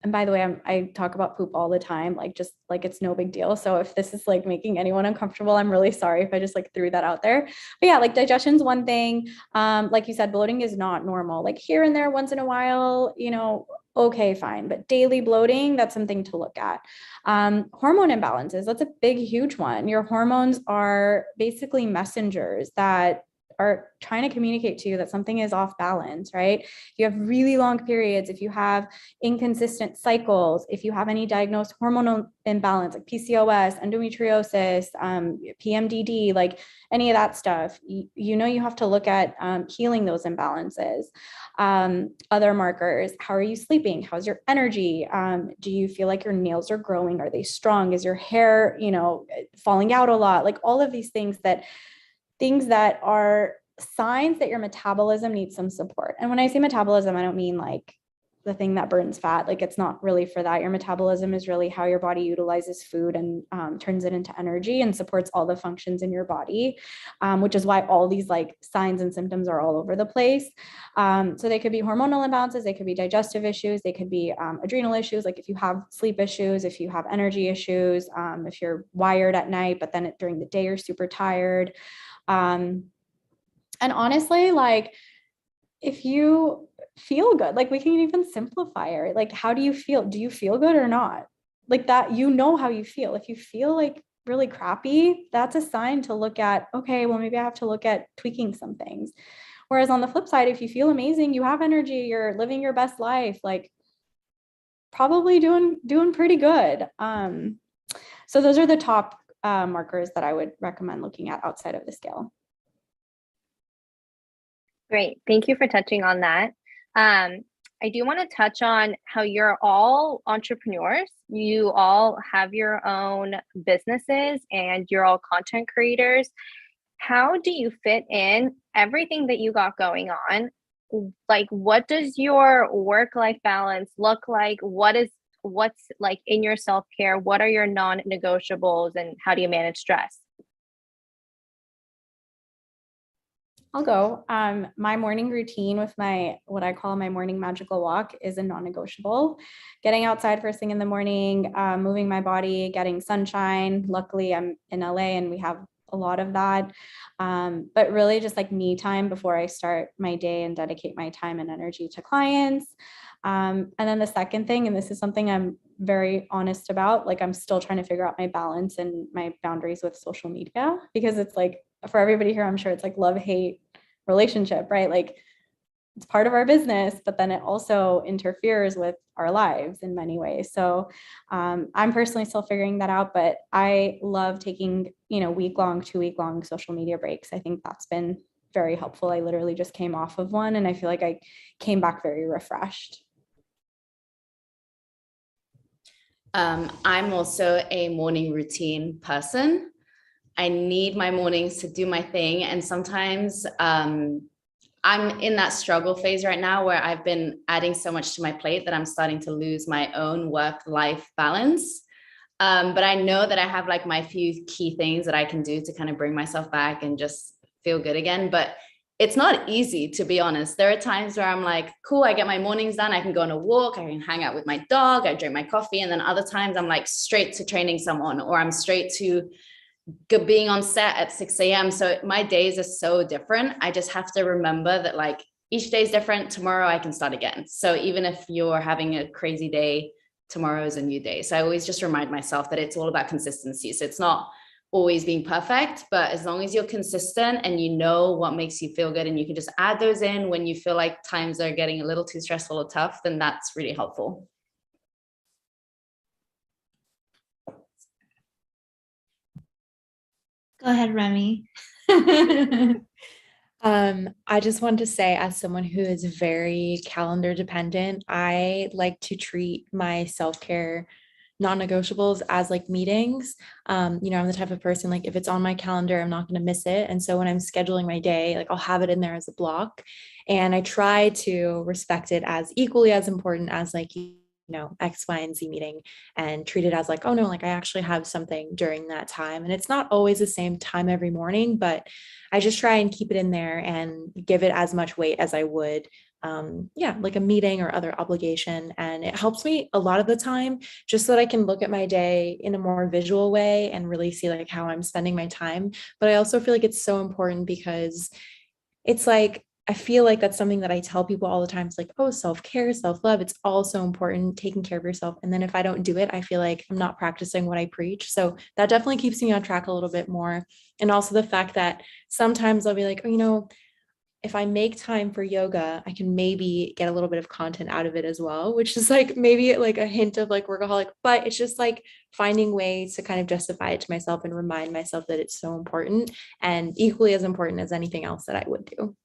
And by the way, I talk about poop all the time, like just like it's no big deal. So if this is like making anyone uncomfortable, I'm really sorry if I just like threw that out there. But yeah, like digestion's one thing. Like you said, bloating is not normal. Like here and there, once in a while, okay, fine. But daily bloating, that's something to look at. Hormone imbalances, that's a big, huge one. Your hormones are basically messengers that are trying to communicate to you that something is off balance, right? If you have really long periods, if you have inconsistent cycles, if you have any diagnosed hormonal imbalance like PCOS, endometriosis, PMDD, like any of that stuff, you have to look at healing those imbalances. Other markers, how are you sleeping? How's your energy? Do you feel like your nails are growing? Are they strong? Is your hair, falling out a lot? Like all of these things that are signs that your metabolism needs some support. And when I say metabolism, I don't mean like the thing that burns fat. Like it's not really for that. Your metabolism is really how your body utilizes food and turns it into energy and supports all the functions in your body, which is why all these like signs and symptoms are all over the place. So they could be hormonal imbalances, they could be digestive issues, they could be adrenal issues. Like if you have sleep issues, if you have energy issues, if you're wired at night, but then during the day you're super tired. And honestly, like if you feel good, like we can even simplify it. Like, how do you feel? Do you feel good or not? Like that, how you feel. If you feel like really crappy, that's a sign to look at, okay, well, maybe I have to look at tweaking some things. Whereas on the flip side, if you feel amazing, you have energy, you're living your best life, like probably doing pretty good. So those are the top markers that I would recommend looking at outside of the scale. Great. Thank you for touching on that. I do want to touch on how you're all entrepreneurs. You all have your own businesses and you're all content creators. How do you fit in everything that you got going on? Like, what does your work-life balance look like? What's like in your self-care? What are your non-negotiables and how do you manage stress? I'll go. My morning routine with what I call my morning magical walk is a non-negotiable. Getting outside first thing in the morning, moving my body, getting sunshine. Luckily, I'm in LA and we have a lot of that. But really just like me time before I start my day and dedicate my time and energy to clients. And then the second thing, and this is something I'm very honest about, like I'm still trying to figure out my balance and my boundaries with social media, because it's like, for everybody here, I'm sure it's like love-hate relationship, right? Like it's part of our business, but then it also interferes with our lives in many ways. So I'm personally still figuring that out, but I love taking, 2-week-long social media breaks. I think that's been very helpful. I literally just came off of one and I feel like I came back very refreshed. I'm also a morning routine person. I need my mornings to do my thing. And sometimes I'm in that struggle phase right now where I've been adding so much to my plate that I'm starting to lose my own work-life balance. But I know that I have like my few key things that I can do to kind of bring myself back and just feel good again. But it's not easy, to be honest. There are times where I'm like, cool, I get my mornings done. I can go on a walk. I can hang out with my dog. I drink my coffee. And then other times I'm like straight to training someone, or I'm straight to being on set at 6 a.m. So my days are so different. I just have to remember that like each day is different. Tomorrow I can start again. So even if you're having a crazy day, tomorrow is a new day. So I always just remind myself that it's all about consistency. So it's not always being perfect, but as long as you're consistent and you know what makes you feel good, and you can just add those in when you feel like times are getting a little too stressful or tough, then that's really helpful. Go ahead, Remy. I just want to say, as someone who is very calendar dependent, I like to treat my self-care non-negotiables as like meetings. I'm the type of person, like if it's on my calendar, I'm not going to miss it. And so when I'm scheduling my day, like I'll have it in there as a block. And I try to respect it as equally as important as like, X, Y, and Z meeting, and treat it as like, oh no, like I actually have something during that time. And it's not always the same time every morning, but I just try and keep it in there and give it as much weight as I would like a meeting or other obligation. And it helps me a lot of the time, just so that I can look at my day in a more visual way and really see like how I'm spending my time. But I also feel like it's so important because it's like, I feel like that's something that I tell people all the time. It's like, oh, self-care, self-love, it's all so important, taking care of yourself. And then if I don't do it, I feel like I'm not practicing what I preach. So that definitely keeps me on track a little bit more. And also the fact that sometimes I'll be like, oh, if I make time for yoga, I can maybe get a little bit of content out of it as well, which is like maybe like a hint of like workaholic, but it's just like finding ways to kind of justify it to myself and remind myself that it's so important and equally as important as anything else that I would do.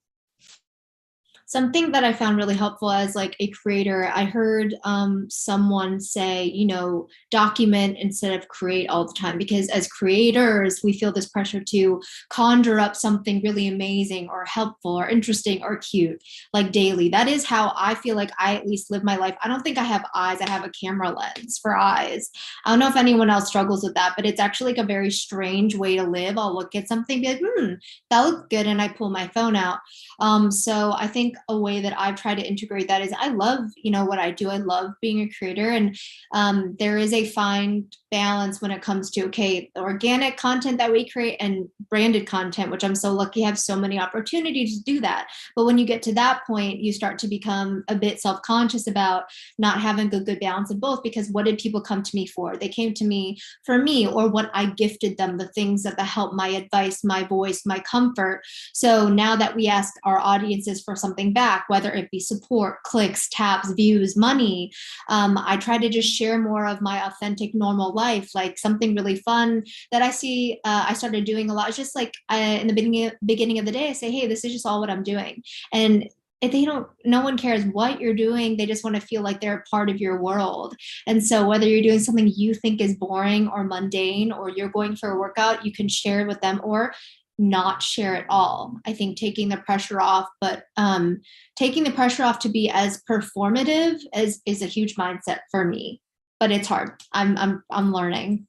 Something that I found really helpful as like a creator, I heard someone say, document instead of create all the time, because as creators, we feel this pressure to conjure up something really amazing or helpful or interesting or cute, like daily. That is how I feel like I at least live my life. I don't think I have eyes. I have a camera lens for eyes. I don't know if anyone else struggles with that, but it's actually like a very strange way to live. I'll look at something, be like, that looks good, and I pull my phone out. So I think a way that I've tried to integrate that is I love, what I do. I love being a creator, and there is a fine balance when it comes to, okay, the organic content that we create and branded content, which I'm so lucky I have so many opportunities to do that. But when you get to that point, you start to become a bit self-conscious about not having a good balance of both, because what did people come to me for? They came to me for me, or what I gifted them, the things that help, my advice, my voice, my comfort. So now that we ask our audiences for something back, whether it be support, clicks, taps, views, money, I try to just share more of my authentic, normal life, like something really fun that I see. I started doing a lot. It's just like in the beginning of the day, I say, hey, this is just all what I'm doing. And if no one cares what you're doing. They just want to feel like they're a part of your world. And so whether you're doing something you think is boring or mundane, or you're going for a workout, you can share it with them or not share at all. I think taking the pressure off, but taking the pressure off to be as performative is a huge mindset for me, but it's hard. I'm learning.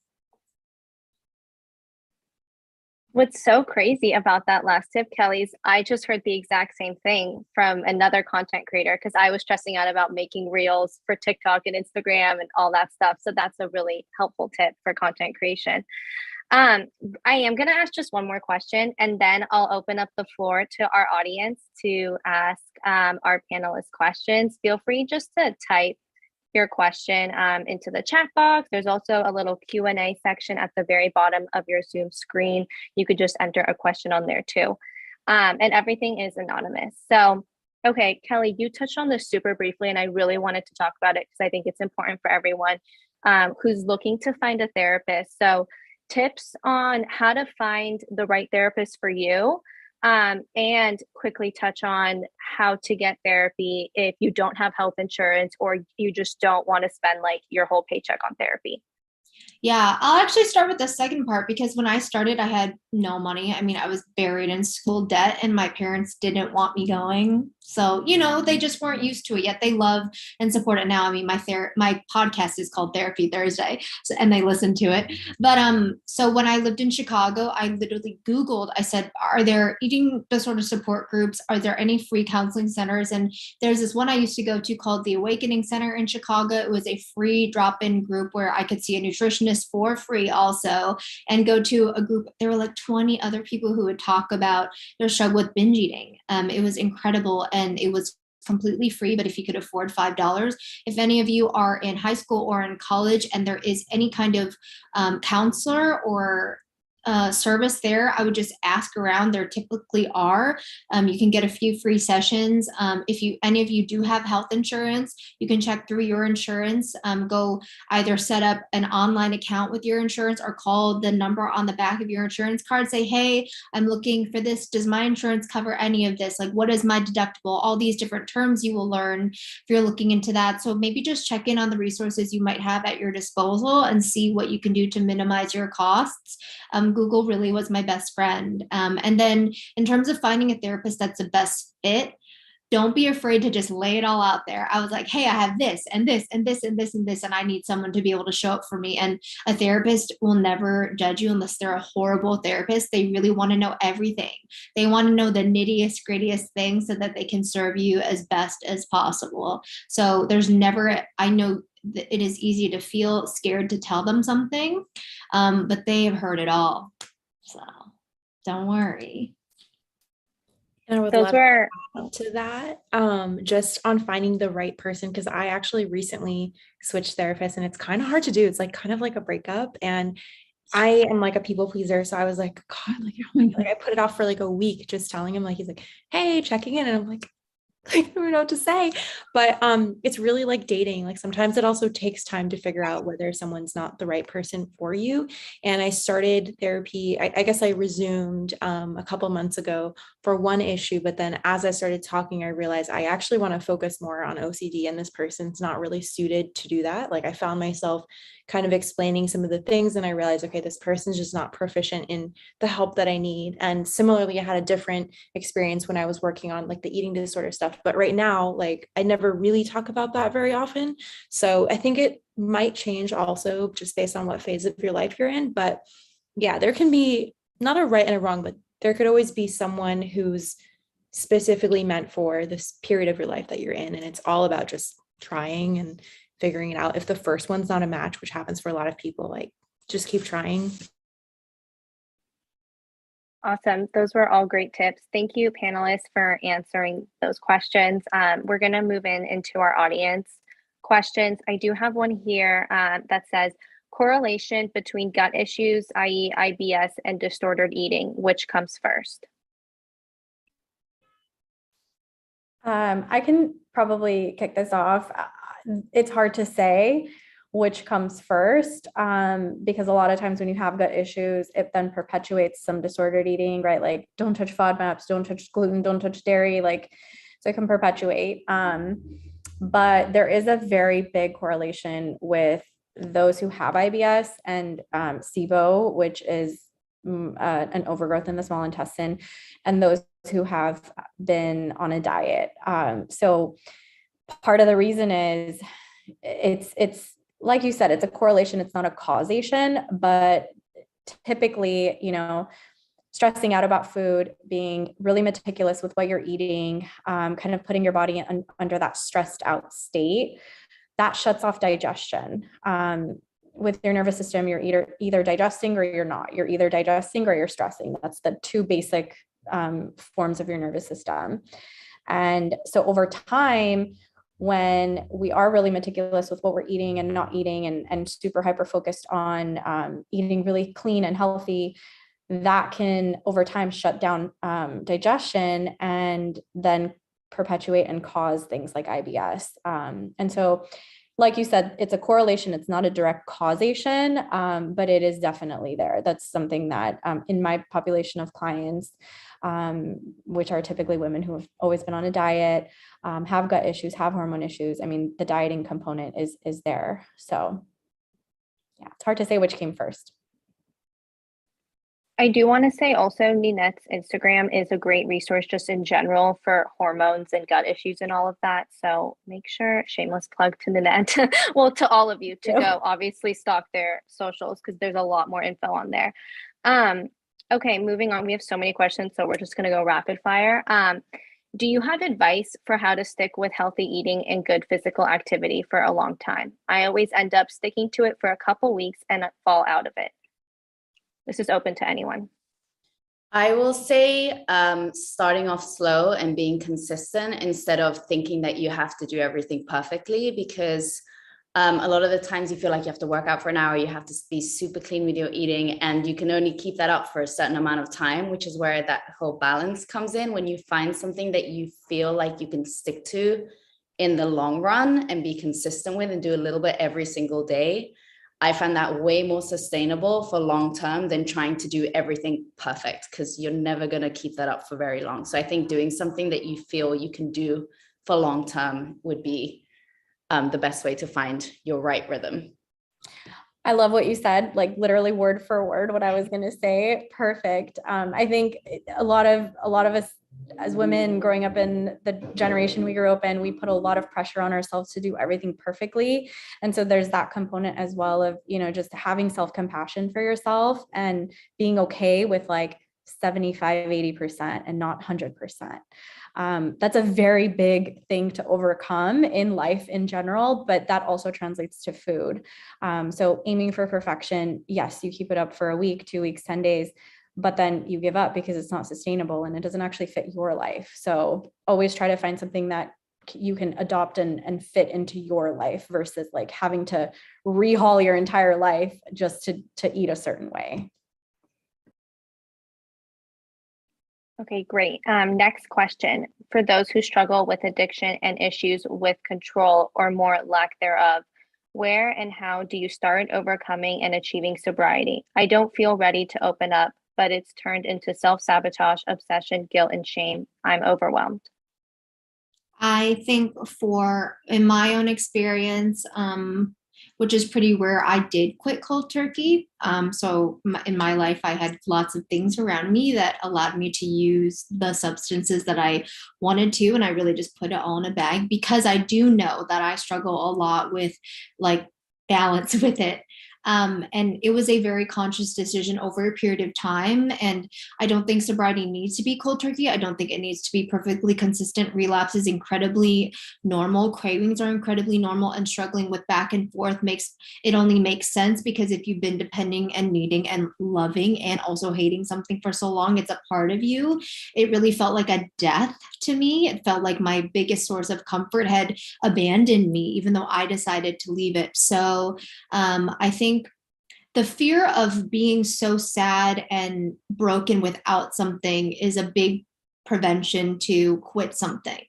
What's so crazy about that last tip, Kelly, is I just heard the exact same thing from another content creator, because I was stressing out about making reels for TikTok and Instagram and all that stuff. So that's a really helpful tip for content creation. I am going to ask just one more question, and then I'll open up the floor to our audience to ask our panelists questions. Feel free just to type your question into the chat box. There's also a little Q&A section at the very bottom of your Zoom screen. You could just enter a question on there too. And everything is anonymous. So, okay, Kelly, you touched on this super briefly, and I really wanted to talk about it because I think it's important for everyone who's looking to find a therapist. So tips on how to find the right therapist for you, and quickly touch on how to get therapy if you don't have health insurance or you just don't want to spend like your whole paycheck on therapy. Yeah, I'll actually start with the second part, because when I started, I had no money. I mean, I was buried in school debt and my parents didn't want me going. So, they just weren't used to it yet. They love and support it now. I mean, my podcast is called Therapy Thursday, and they listen to it. But so when I lived in Chicago, I literally Googled, I said, are there eating disorder support groups? Are there any free counseling centers? And there's this one I used to go to called the Awakening Center in Chicago. It was a free drop-in group where I could see a nutritionist for free also, and go to a group. There were like 20 other people who would talk about their struggle with binge eating. It was incredible, and it was completely free, but if you could afford $5, if any of you are in high school or in college and there is any kind of counselor or service there, I would just ask around. There typically are. You can get a few free sessions. If any of you do have health insurance, you can check through your insurance. Go either set up an online account with your insurance or call the number on the back of your insurance card. Say, hey, I'm looking for this. Does my insurance cover any of this? Like, what is my deductible? All these different terms you will learn if you're looking into that. So maybe just check in on the resources you might have at your disposal and see what you can do to minimize your costs. Google really was my best friend. And then in terms of finding a therapist that's the best fit, don't be afraid to just lay it all out there. I was like, hey, I have this and this and this and this and this, and I need someone to be able to show up for me. And a therapist will never judge you unless they're a horrible therapist. They really want to know everything. They want to know the nittiest, grittiest things so that they can serve you as best as possible. So there's never, I know it is easy to feel scared to tell them something, but they have heard it all. So don't worry. And I would Those love were to add to that, just on finding the right person, because I actually recently switched therapists and it's kind of hard to do. It's like kind of like a breakup. And I am like a people pleaser. So I was like, God, like, oh my God, like I put it off for like a week, just telling him, like, he's like, hey, checking in. And I'm like, I don't know what to say, but it's really like dating. Like sometimes it also takes time to figure out whether someone's not the right person for you. And I started therapy, I guess I resumed a couple months ago for one issue, but then as I started talking, I realized I actually want to focus more on OCD, and this person's not really suited to do that. Like I found myself kind of explaining some of the things, and I realized, okay, this person's just not proficient in the help that I need. And similarly, I had a different experience when I was working on like the eating disorder stuff. But right now, like I never really talk about that very often. So I think it might change also just based on what phase of your life you're in. But yeah, there can be not a right and a wrong, but there could always be someone who's specifically meant for this period of your life that you're in. And it's all about just trying and figuring it out. If the first one's not a match, which happens for a lot of people, like just keep trying. awesome. Those were all great tips. Thank you, panelists, for answering those questions. We're going to move into our audience questions. I do have one here that says, correlation between gut issues, i.e. IBS, and disordered eating, which comes first? I can probably kick this off. It's hard to say which comes first, because a lot of times when you have gut issues, it then perpetuates some disordered eating, right? Like don't touch FODMAPs, don't touch gluten, don't touch dairy, like, so it can perpetuate. But there is a very big correlation with those who have IBS and SIBO, which is an overgrowth in the small intestine, and those who have been on a diet. So part of the reason is it's like you said, it's a correlation. It's not a causation, but typically, stressing out about food, being really meticulous with what you're eating, kind of putting your body under that stressed out state, that shuts off digestion. With your nervous system, you're either digesting or you're not. You're either digesting or you're stressing. That's the two basic forms of your nervous system. And so over time, when we are really meticulous with what we're eating and not eating, and super hyper focused on eating really clean and healthy, that can over time shut down digestion and then perpetuate and cause things like IBS. And so, like you said, it's a correlation. It's not a direct causation, but it is definitely there. That's something that in my population of clients, which are typically women who have always been on a diet, have gut issues, have hormone issues. I mean, the dieting component is there. So yeah, it's hard to say which came first. I do want to say also Ninette's Instagram is a great resource just in general for hormones and gut issues and all of that. So make sure, shameless plug to Ninette, well, to all of you to go obviously stalk their socials because there's a lot more info on there. Okay, moving on. We have so many questions, so we're just going to go rapid fire. Do you have advice for how to stick with healthy eating and good physical activity for a long time? I always end up sticking to it for a couple weeks and fall out of it. This is open to anyone. I will say starting off slow and being consistent instead of thinking that you have to do everything perfectly, because a lot of the times you feel like you have to work out for an hour, you have to be super clean with your eating, and you can only keep that up for a certain amount of time, which is where that whole balance comes in. When you find something that you feel like you can stick to in the long run and be consistent with and do a little bit every single day, I find that way more sustainable for long term than trying to do everything perfect, because you're never going to keep that up for very long. So I think doing something that you feel you can do for long term would be the best way to find your right rhythm. I love what you said, like literally word for word what I was going to say. Perfect. I think a lot of us as women growing up in the generation we grew up in, we put a lot of pressure on ourselves to do everything perfectly. And so there's that component as well of, just having self-compassion for yourself and being okay with like 75, 80% and not 100%. That's a very big thing to overcome in life in general, but that also translates to food. So aiming for perfection, yes, you keep it up for a week, 2 weeks, 10 days, but then you give up because it's not sustainable and it doesn't actually fit your life. So always try to find something that you can adopt and fit into your life versus like having to rehaul your entire life just to eat a certain way. Okay, great. Next question. For those who struggle with addiction and issues with control or more lack thereof, where and how do you start overcoming and achieving sobriety? I don't feel ready to open up, but it's turned into self-sabotage, obsession, guilt, and shame. I'm overwhelmed. I think in my own experience, which is pretty rare, I did quit cold turkey. So in my life, I had lots of things around me that allowed me to use the substances that I wanted to. And I really just put it all in a bag because I do know that I struggle a lot with like balance with it. And it was a very conscious decision over a period of time. And I don't think sobriety needs to be cold turkey. I don't think it needs to be perfectly consistent. Relapse is incredibly normal. Cravings are incredibly normal, and struggling with back and forth only makes sense because if you've been depending and needing and loving and also hating something for so long, it's a part of you. It really felt like a death to me. It felt like my biggest source of comfort had abandoned me, even though I decided to leave it. So I think the fear of being so sad and broken without something is a big prevention to quit something.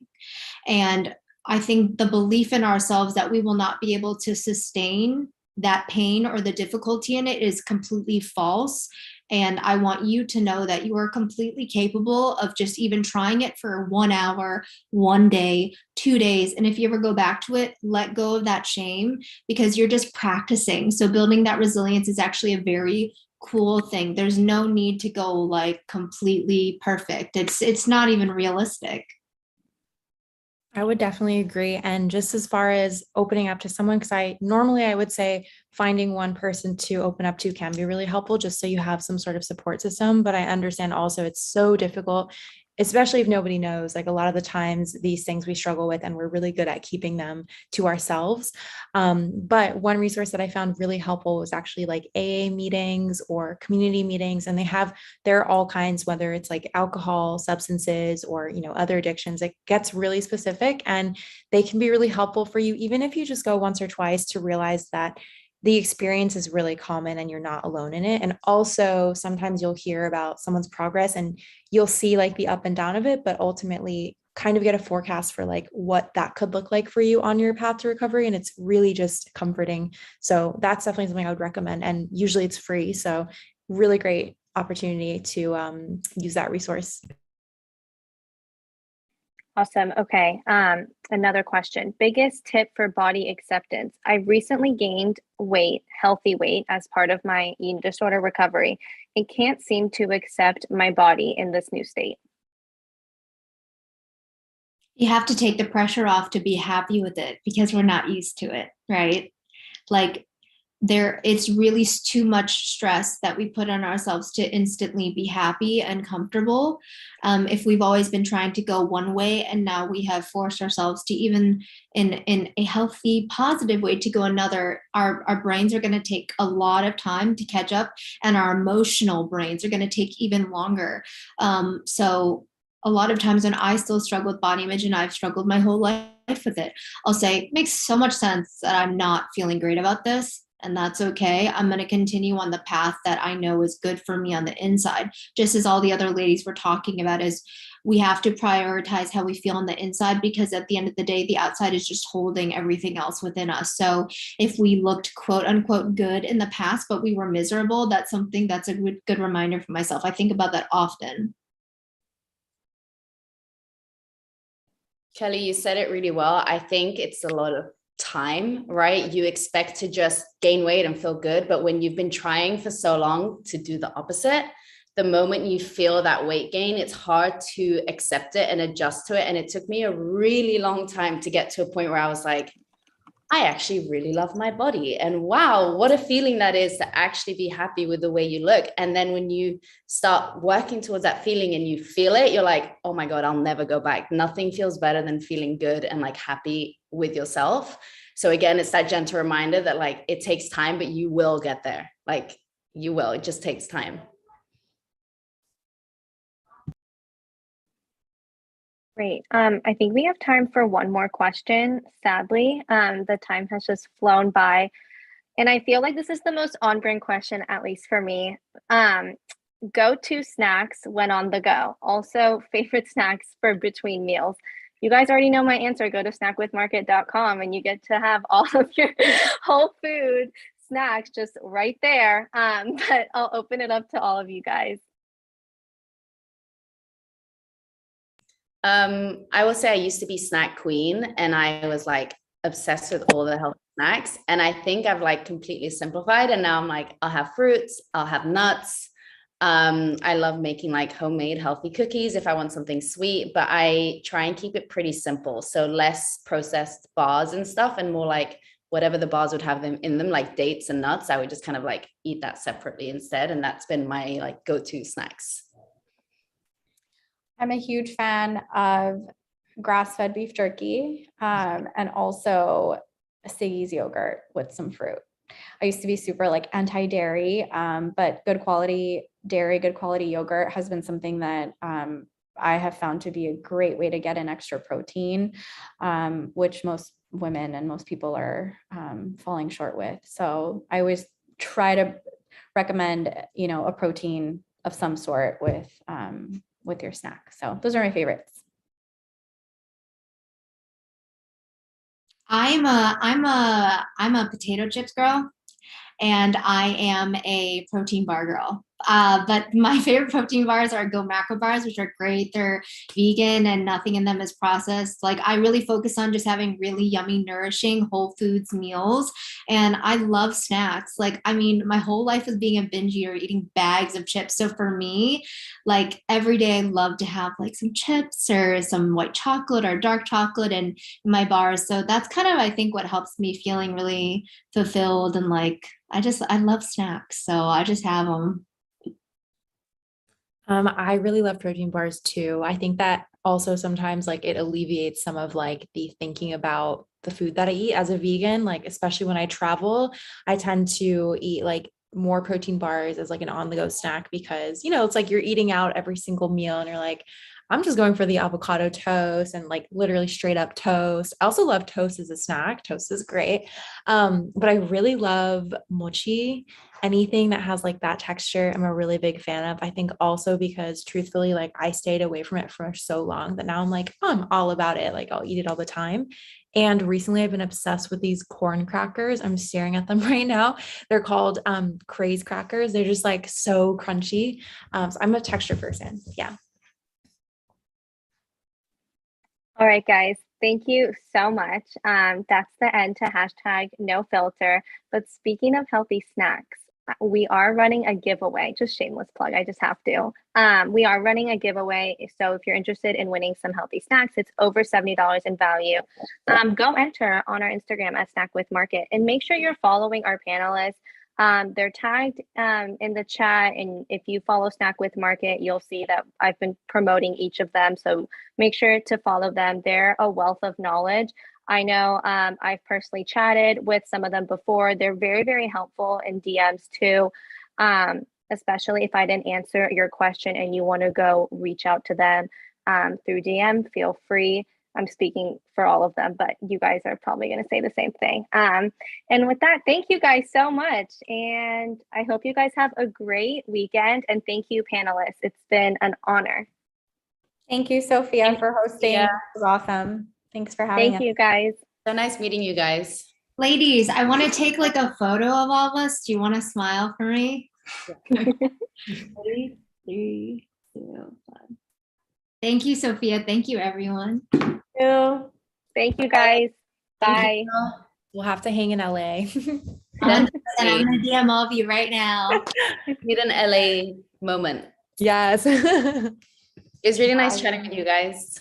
And I think the belief in ourselves that we will not be able to sustain that pain or the difficulty in it is completely false. And I want you to know that you are completely capable of just even trying it for 1 hour, 1 day, 2 days. And if you ever go back to it, let go of that shame because you're just practicing. So building that resilience is actually a very cool thing. There's no need to go like completely perfect. It's not even realistic. I would definitely agree. And just as far as opening up to someone, because I would say finding one person to open up to can be really helpful just so you have some sort of support system. But I understand also it's so difficult, especially if nobody knows. Like a lot of the times these things we struggle with and we're really good at keeping them to ourselves. But one resource that I found really helpful was actually like AA meetings or community meetings. And there are all kinds, whether it's like alcohol, substances, or, other addictions. It gets really specific and they can be really helpful for you, even if you just go once or twice to realize that the experience is really common and you're not alone in it. And also sometimes you'll hear about someone's progress and you'll see like the up and down of it, but ultimately kind of get a forecast for like what that could look like for you on your path to recovery. And it's really just comforting. So that's definitely something I would recommend. And usually it's free. So really great opportunity to use that resource. Awesome. Okay. Another question. Biggest tip for body acceptance. I recently gained weight, healthy weight, as part of my eating disorder recovery and can't seem to accept my body in this new state. You have to take the pressure off to be happy with it because we're not used to it, right? Like it's really too much stress that we put on ourselves to instantly be happy and comfortable. If we've always been trying to go one way and now we have forced ourselves to even in a healthy, positive way to go another, our brains are going to take a lot of time to catch up, and our emotional brains are going to take even longer. So a lot of times when I still struggle with body image, and I've struggled my whole life with it, I'll say, makes so much sense that I'm not feeling great about this. And that's okay. I'm going to continue on the path that I know is good for me on the inside. Just as all the other ladies were talking about, is we have to prioritize how we feel on the inside, because at the end of the day, the outside is just holding everything else within us. So if we looked quote unquote good in the past, but we were miserable, that's something that's a good reminder for myself. I think about that often. Kelly, you said it really well. I think it's a lot of time, right? You expect to just gain weight and feel good, but when you've been trying for so long to do the opposite, the moment you feel that weight gain, it's hard to accept it and adjust to it. And it took me a really long time to get to a point where I was like, I actually really love my body. And wow, what a feeling that is to actually be happy with the way you look. And then when you start working towards that feeling and you feel it, you're like, oh my God, I'll never go back. Nothing feels better than feeling good and like happy with yourself. So again, it's that gentle reminder that like, it takes time, but you will get there. Like you will, it just takes time. Great. I think we have time for one more question. Sadly, the time has just flown by. And I feel like this is the most on-brand question, at least for me. Go-to snacks when on the go. Also, favorite snacks for between meals. You guys already know my answer. Go to snackwithmarket.com and you get to have all of your whole food snacks just right there. But I'll open it up to all of you guys. I will say I used to be snack queen, and I was like obsessed with all the healthy snacks. And I think I've like completely simplified. And now I'm like, I'll have fruits, I'll have nuts. I love making like homemade healthy cookies if I want something sweet, but I try and keep it pretty simple. So less processed bars and stuff, and more like whatever the bars would have them in them, like dates and nuts. I would just kind of like eat that separately instead. And that's been my like go-to snacks. I'm a huge fan of grass-fed beef jerky, and also Siggy's yogurt with some fruit. I used to be super like anti-dairy, but good quality dairy, good quality yogurt has been something that I have found to be a great way to get an extra protein, which most women and most people are falling short with. So I always try to recommend, a protein of some sort with your snack. So those are my favorites. I'm a potato chips girl, and I am a protein bar girl. But my favorite protein bars are Go Macro bars, which are great. They're vegan and nothing in them is processed. Like I really focus on just having really yummy, nourishing whole foods meals. And I love snacks. Like, I mean, my whole life is being a binge eater, eating bags of chips. So for me, like every day I love to have like some chips or some white chocolate or dark chocolate in my bars. So that's kind of, I think, what helps me feeling really fulfilled. And like, I love snacks. So I just have them. I really love protein bars too. I think that also sometimes like it alleviates some of like the thinking about the food that I eat as a vegan, like especially when I travel, I tend to eat like more protein bars as like an on the go snack because, it's like you're eating out every single meal and you're like, I'm just going for the avocado toast and like literally straight up toast. I also love toast as a snack. Toast is great. But I really love mochi. Anything that has like that texture, I'm a really big fan of. I think also because truthfully, like I stayed away from it for so long that now I'm like, oh, I'm all about it. Like I'll eat it all the time. And recently I've been obsessed with these corn crackers. I'm staring at them right now. They're called Craze crackers. They're just like so crunchy. So I'm a texture person. Yeah. All right, guys. Thank you so much. That's the end to hashtag no filter. But speaking of healthy snacks, we are running a giveaway. Just shameless plug. I just have to. We are running a giveaway. So if you're interested in winning some healthy snacks, it's over $70 in value. Go enter on our Instagram at Snack with Market and make sure you're following our panelists. They're tagged in the chat, and if you follow Snack with Market, you'll see that I've been promoting each of them. So make sure to follow them. They're a wealth of knowledge. I know I've personally chatted with some of them before. They're very, very helpful in DMs too, especially if I didn't answer your question and you want to go reach out to them through DM, feel free. I'm speaking for all of them, but you guys are probably going to say the same thing. And with that, thank you guys so much. And I hope you guys have a great weekend. And thank you, panelists. It's been an honor. Thank you, Sophia, for hosting. Sophia. It was awesome. Thanks for having us. Thank you, guys. So nice meeting you guys. Ladies, I want to take like a photo of all of us. Do you want to smile for me? Ready? 3, 2, 1. Thank you, Sophia. Thank you, everyone. Thank you, guys. Bye. We'll have to hang in LA. 100%. I'm going to DM all of you right now. Need an LA moment. Yes. It was really nice chatting with you guys.